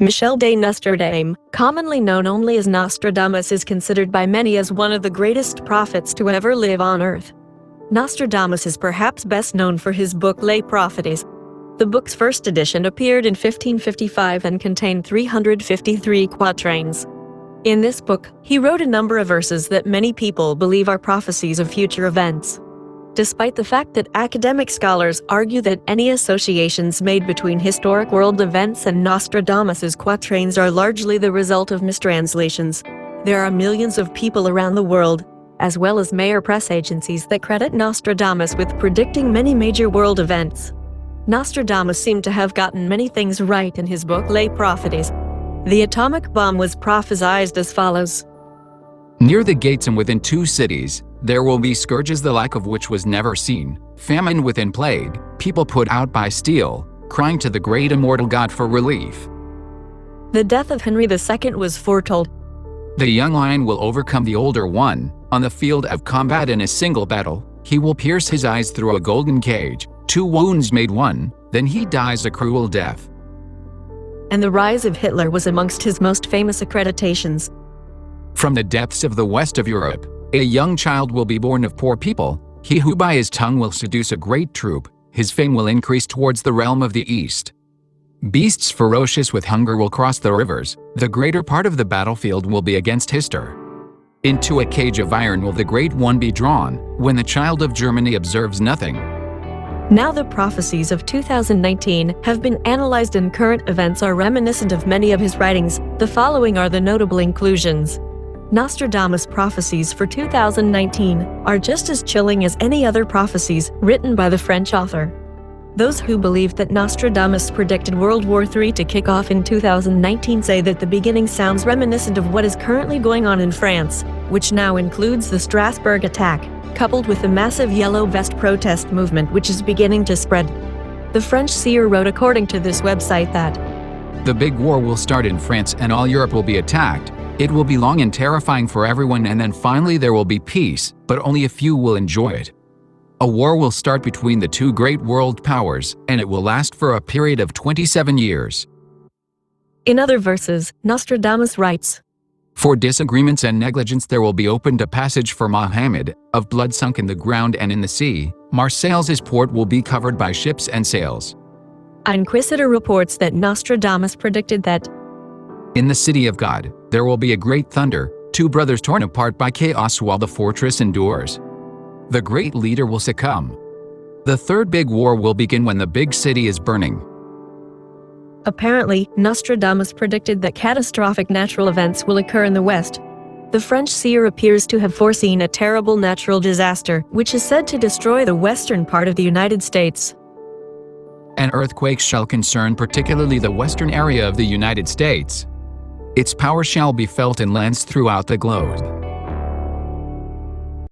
Michel de Nostradamus, commonly known only as Nostradamus, is considered by many as one of the greatest prophets to ever live on Earth. Nostradamus is perhaps best known for his book Les Prophéties. The book's first edition appeared in 1555 and contained 353 quatrains. In this book, he wrote a number of verses that many people believe are prophecies of future events. Despite the fact that academic scholars argue that any associations made between historic world events and Nostradamus's quatrains are largely the result of mistranslations, there are millions of people around the world, as well as major press agencies, that credit Nostradamus with predicting many major world events. Nostradamus seemed to have gotten many things right in his book Les Prophéties. The atomic bomb was prophesied as follows. Near the gates and within 2 cities, there will be scourges the like of which was never seen, famine within plague, people put out by steel, crying to the great immortal God for relief. The death of Henry II was foretold. The young lion will overcome the older one, on the field of combat in a single battle, he will pierce his eyes through a golden cage, 2 wounds made 1, then he dies a cruel death. And the rise of Hitler was amongst his most famous accreditations. From the depths of the west of Europe, a young child will be born of poor people, he who by his tongue will seduce a great troop, his fame will increase towards the realm of the east. Beasts ferocious with hunger will cross the rivers, the greater part of the battlefield will be against Hitler. Into a cage of iron will the great one be drawn, when the child of Germany observes nothing. Now the prophecies of 2019 have been analyzed and current events are reminiscent of many of his writings. The following are the notable inclusions. Nostradamus Prophecies for 2019 are just as chilling as any other prophecies written by the French author. Those who believe that Nostradamus predicted World War III to kick off in 2019 say that the beginning sounds reminiscent of what is currently going on in France, which now includes the Strasbourg attack, coupled with the massive Yellow Vest protest movement which is beginning to spread. The French seer wrote according to this website that the big war will start in France and all Europe will be attacked. It will be long and terrifying for everyone, and then finally there will be peace, but only a few will enjoy it. A war will start between the 2 great world powers, and it will last for a period of 27 years. In other verses, Nostradamus writes, For disagreements and negligence there will be opened a passage for Mohammed, of blood sunk in the ground and in the sea, Marseilles' port will be covered by ships and sails. Inquisitor reports that Nostradamus predicted that in the city of God, there will be a great thunder, 2 brothers torn apart by chaos while the fortress endures. The great leader will succumb. The 3rd big war will begin when the big city is burning. Apparently, Nostradamus predicted that catastrophic natural events will occur in the West. The French seer appears to have foreseen a terrible natural disaster, which is said to destroy the western part of the United States. An earthquake shall concern particularly the western area of the United States. Its power shall be felt in lands throughout the globe.